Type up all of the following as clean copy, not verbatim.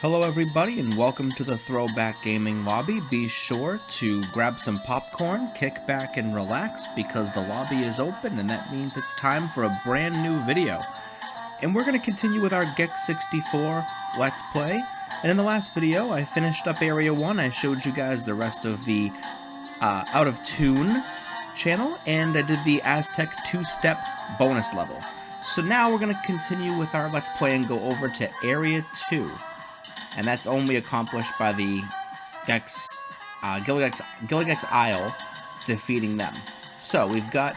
Hello everybody and welcome to the Throwback Gaming Lobby. Be sure to grab some popcorn, kick back and relax because the lobby is open and that means it's time for a brand new video. And we're going to continue with our GEX 64 Let's Play. And in the last video I finished up Area 1, I showed you guys the rest of the Out of Tune channel, and I did the Aztec 2-step bonus level. So now we're going to continue with our Let's Play and go over to Area 2. And that's only accomplished by the GEX, GilliGex Isle defeating them. So we've got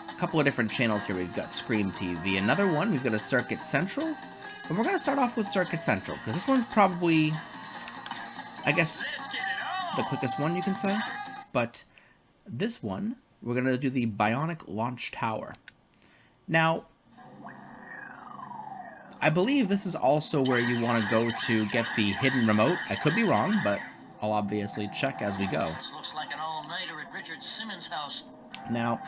a couple of different channels here. We've got Scream TV, another one. We've got a Circuit Central. And we're going to start off with Circuit Central, because this one's probably, I guess, the quickest one you can say. But this one, we're going to do the Bionic Launch Tower. Now, I believe this is also where you want to go to get the hidden remote. I could be wrong, but I'll obviously check as we go. This looks like an all-nighter at Richard Simmons' house. Now,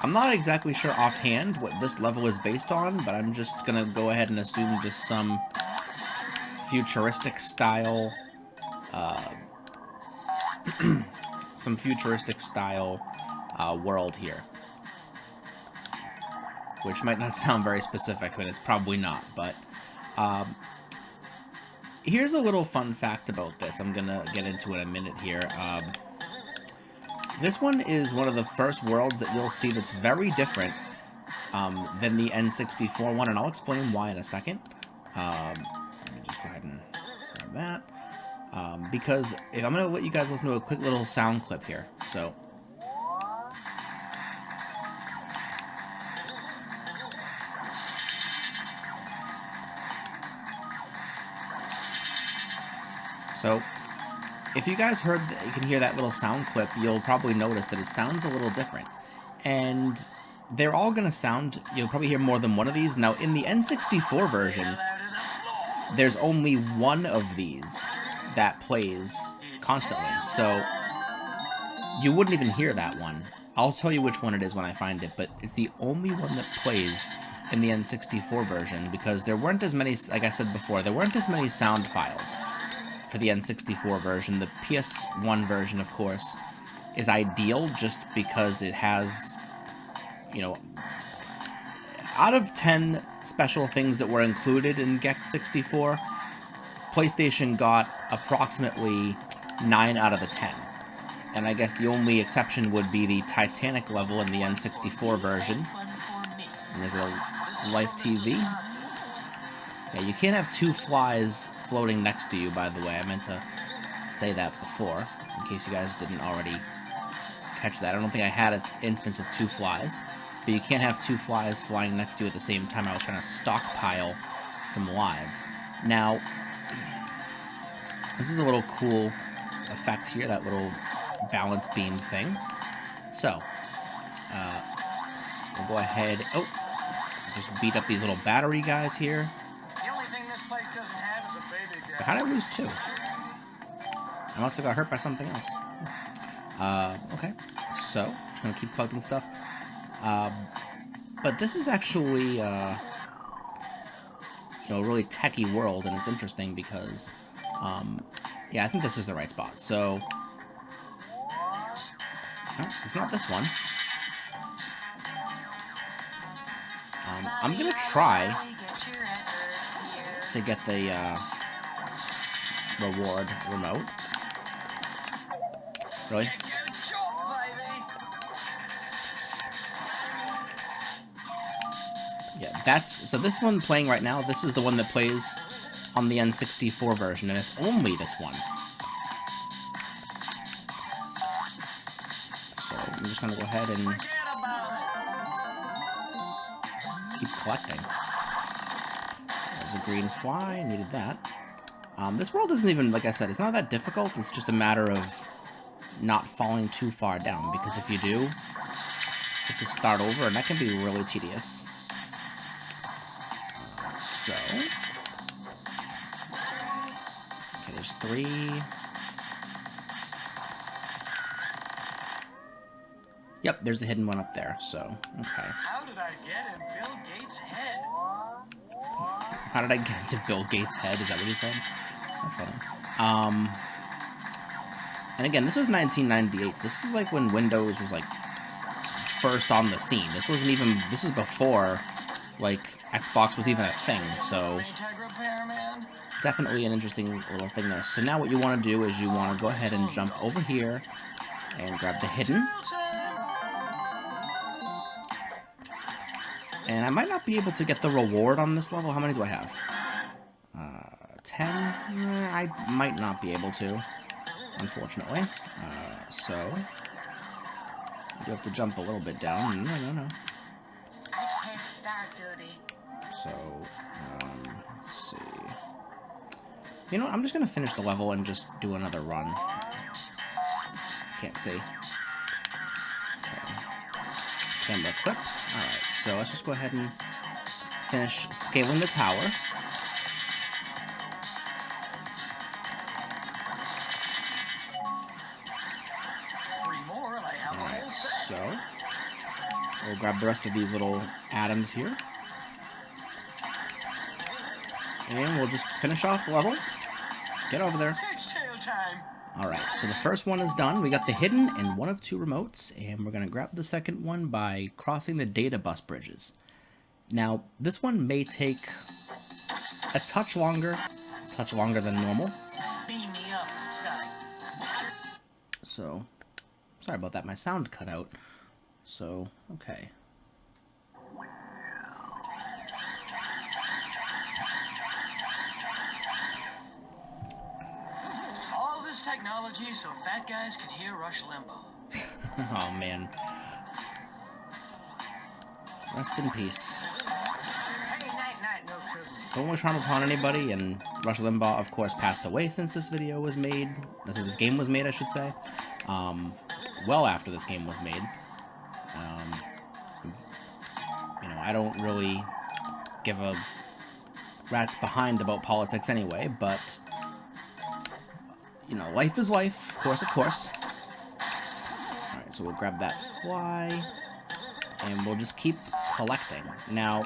I'm not exactly sure offhand what this level is based on, but I'm just going to go ahead and assume just some futuristic style, world here. Which might not sound very specific, and it's probably not, but here's a little fun fact about this. I'm gonna get into in a minute here. This one is one of the first worlds that you'll see that's very different than the N64 one, and I'll explain why in a second. Let me just go ahead and grab that. Because if I'm gonna let you guys listen to a quick little sound clip here, so. So, if you guys heard, you can hear that little sound clip, you'll probably notice that it sounds a little different. And they're all going to sound, you'll probably hear more than one of these. Now, in the N64 version, there's only one of these that plays constantly. So, you wouldn't even hear that one. I'll tell you which one it is when I find it, but it's the only one that plays in the N64 version, because there weren't as many, like I said before, there weren't as many sound files for the N64 version. The PS1 version, of course, is ideal just because it has, you know, out of 10 special things that were included in GEX 64, PlayStation got approximately 9 out of the 10. And I guess the only exception would be the Titanic level in the N64 version. And there's a Life TV. Yeah, you can't have two flies floating next to you, by the way. I meant to say that before, in case you guys didn't already catch that. I don't think I had an instance with two flies, but you can't have two flies flying next to you at the same time. I was trying to stockpile some lives. Now, this is a little cool effect here, that little balance beam thing. So, we'll go ahead, just beat up these little battery guys here. But how did I lose 2? I must have got hurt by something else. Okay. So, just gonna keep collecting stuff. But this is actually, you know, a really techie world, and it's interesting because, yeah, I think this is the right spot. So, no, it's not this one. I'm gonna try to get the, reward remote. Really? Yeah, so this one playing right now, this is the one that plays on the N64 version, and it's only this one. So I'm just gonna go ahead and keep collecting. There's a green fly, needed that. This world isn't even, like I said, it's not that difficult. It's just a matter of not falling too far down, because if you do, you have to start over, and that can be really tedious. So, okay, there's 3. Yep, there's the hidden one up there, so, okay. How did I get in Bill Gates' head? How did I get into Bill Gates' head? Is that what he said? That's funny. And again, this was 1998. So this is like when Windows was like first on the scene. This wasn't even. This is before like Xbox was even a thing. So definitely an interesting little thing there. So now what you want to do is you want to go ahead and jump over here and grab the hidden. And I might not be able to get the reward on this level. How many do I have? 10? I might not be able to, unfortunately. So, I do have to jump a little bit down. No. So, let's see. You know, I'm just going to finish the level and just do another run. Can't see. Okay. Camera clip. Alright, so let's just go ahead and finish scaling the tower. Alright, so we'll grab the rest of these little atoms here. And we'll just finish off the level. Get over there. Alright, so the first one is done. We got the hidden and one of 2 remotes, and we're going to grab the second one by crossing the data bus bridges. Now, this one may take a touch longer than normal. So, sorry about that, my sound cut out. So, okay. Technology so fat guys can hear Rush Limbaugh. Oh man. Rest in peace. Don't wish harm upon anybody, and Rush Limbaugh, of course, passed away since this video was made. Since this game was made, I should say. Well after this game was made. You know, I don't really give a rat's behind about politics anyway, but you know, life is life, of course. Alright, so we'll grab that fly, and we'll just keep collecting. Now,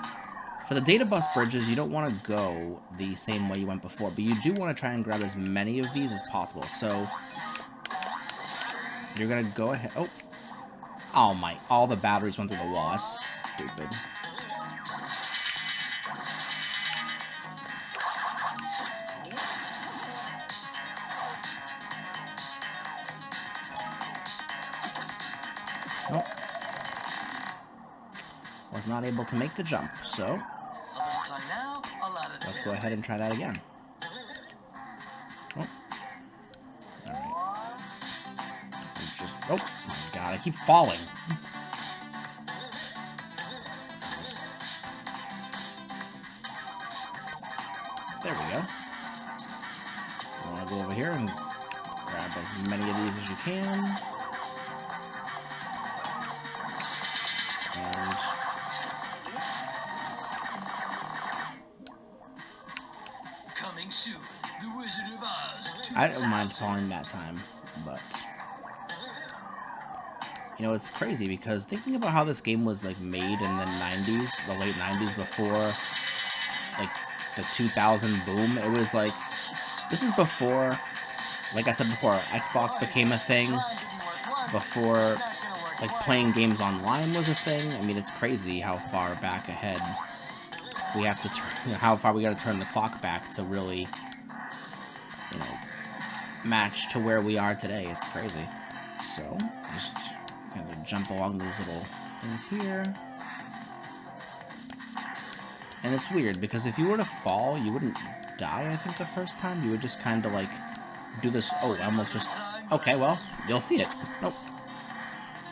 for the data bus bridges, you don't want to go the same way you went before, but you do want to try and grab as many of these as possible. So, you're going to go ahead... Oh my, all the batteries went through the wall. That's stupid. Nope. Was not able to make the jump, so let's go ahead and try that again. Oh. Alright. Oh my god, I keep falling. There we go. You want to go over here and grab as many of these as you can. And coming soon, the Wizard of Oz. I don't mind falling that time, but you know, it's crazy because thinking about how this game was like made in the 90s, the late 90s, before like the 2000 boom, it was like, this is before, like I said before, Xbox became a thing, before like playing games online was a thing. I mean, it's crazy how far back ahead we have to turn, how far we got to turn the clock back to really, you know, match to where we are today. It's crazy. So, just kind of jump along these little things here. And it's weird, because if you were to fall, you wouldn't die, I think, the first time. You would just kind of, like, do this... Oh, I almost just... Okay, well, you'll see it. Nope.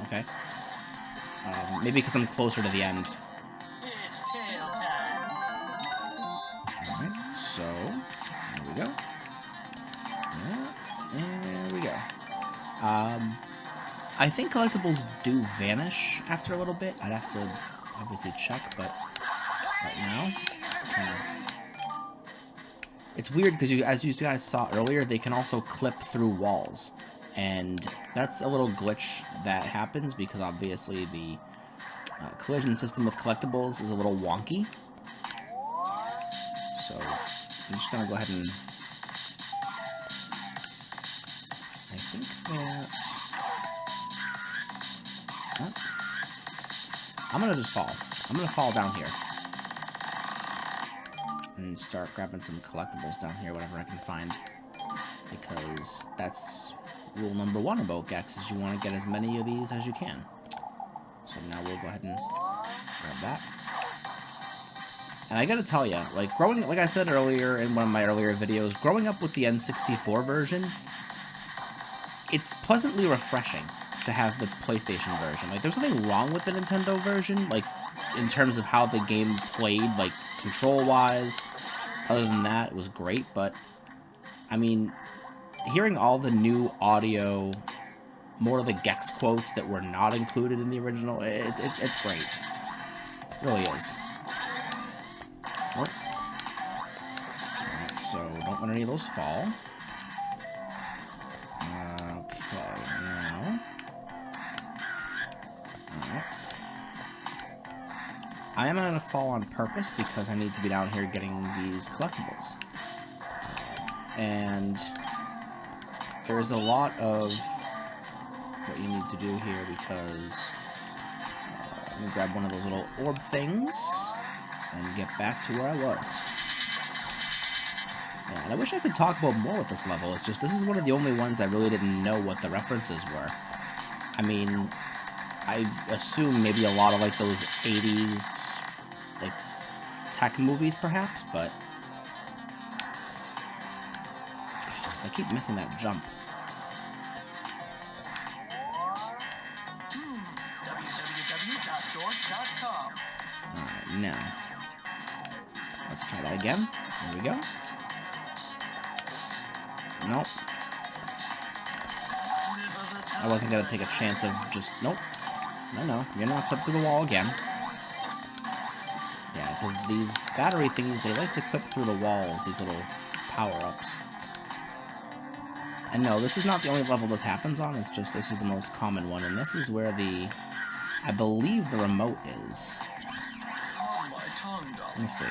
Okay. Maybe because I'm closer to the end. Alright, so... There we go. Yeah, there we go. I think collectibles do vanish after a little bit. I'd have to obviously check, but right now, I'm trying to... It's weird because, as you guys saw earlier, they can also clip through walls. And that's a little glitch that happens because obviously the collision system with collectibles is a little wonky. So I'm just gonna go ahead and I think that I'm gonna just fall. I'm gonna fall down here and start grabbing some collectibles down here, whatever I can find, because that's rule number 1 about GEX, is you want to get as many of these as you can. So now we'll go ahead and grab that. And I gotta tell you, like I said earlier in one of my earlier videos, growing up with the N64 version, it's pleasantly refreshing to have the PlayStation version. Like, there's nothing wrong with the Nintendo version, like, in terms of how the game played, like, control-wise. Other than that, it was great, but, I mean, hearing all the new audio, more of the GEX quotes that were not included in the original, it's great. It really is. Alright, so don't let any of those fall. Okay, now... Alright. I am going to fall on purpose because I need to be down here getting these collectibles. And there's a lot of what you need to do here because let me grab one of those little orb things and get back to where I was. Yeah, and I wish I could talk about more with this level. It's just this is one of the only ones I really didn't know what the references were. I mean, I assume maybe a lot of like those 80s like tech movies perhaps, but I keep missing that jump. www.dork.com. Alright, now let's try that again. There we go. Nope. I wasn't gonna take a chance of just... Nope. No, you're not clipped through the wall again. Yeah, because these battery thingies, they like to clip through the walls, these little power-ups. And no, this is not the only level this happens on, it's just this is the most common one, and this is where the... I believe the remote is. Let me see.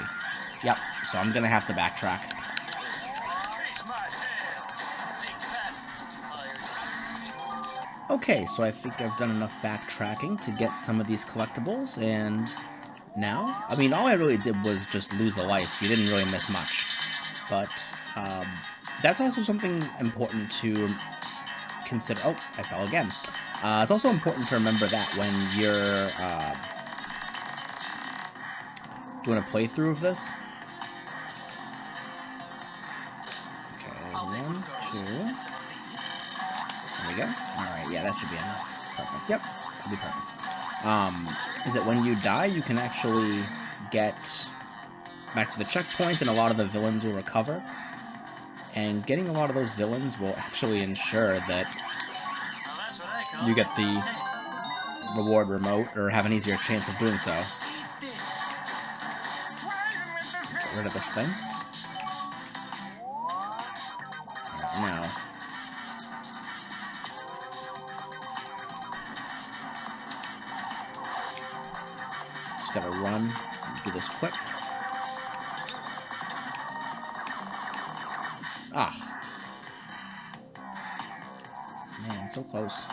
Yep, so I'm gonna have to backtrack. Okay, so I think I've done enough backtracking to get some of these collectibles, and now, I mean, all I really did was just lose a life. You didn't really miss much. But that's also something important to consider. Oh, I fell again. It's also important to remember that when you're doing a playthrough of this. Okay, 1, 2... There we go. Alright, yeah, that should be enough. Perfect. Yep, that'll be perfect. Is that when you die, you can actually get back to the checkpoint, and a lot of the villains will recover. And getting a lot of those villains will actually ensure that you get the reward remote, or have an easier chance of doing so. Get rid of this thing. Right, now... Just gotta run, do this quick. Ah. Man, so close.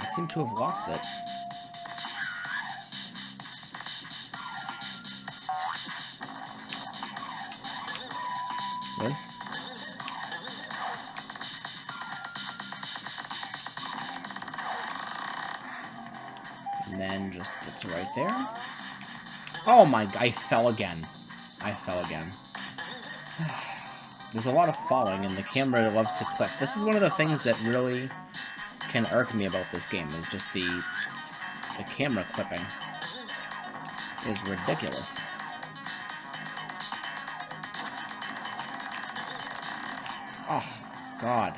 I seem to have lost it. Good. And then just get to right there. Oh my, I fell again. I fell again. There's a lot of falling, and the camera loves to clip. This is one of the things that really can irk me about this game, is just the camera clipping. It is ridiculous. Oh, God.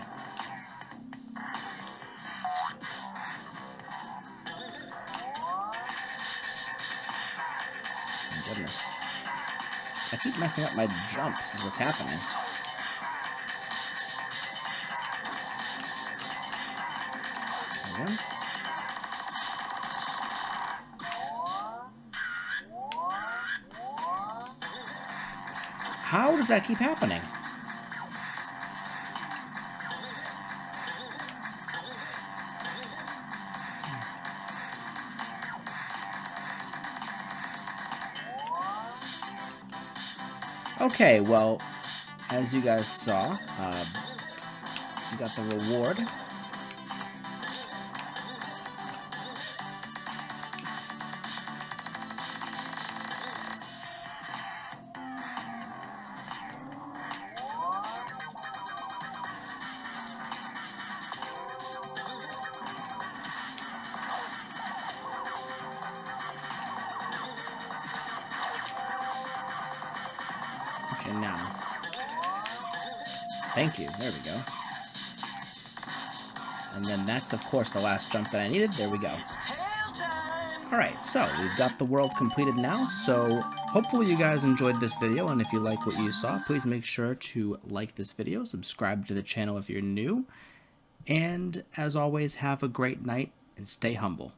My goodness. I keep messing up my jumps, is what's happening. one. How does that keep happening? Okay, well, as you guys saw, you got the reward. Okay, now. Thank you. There we go. And then that's, of course, the last jump that I needed. There we go. Alright, so we've got the world completed now. So hopefully you guys enjoyed this video. And if you like what you saw, please make sure to like this video. Subscribe to the channel if you're new. And as always, have a great night and stay humble.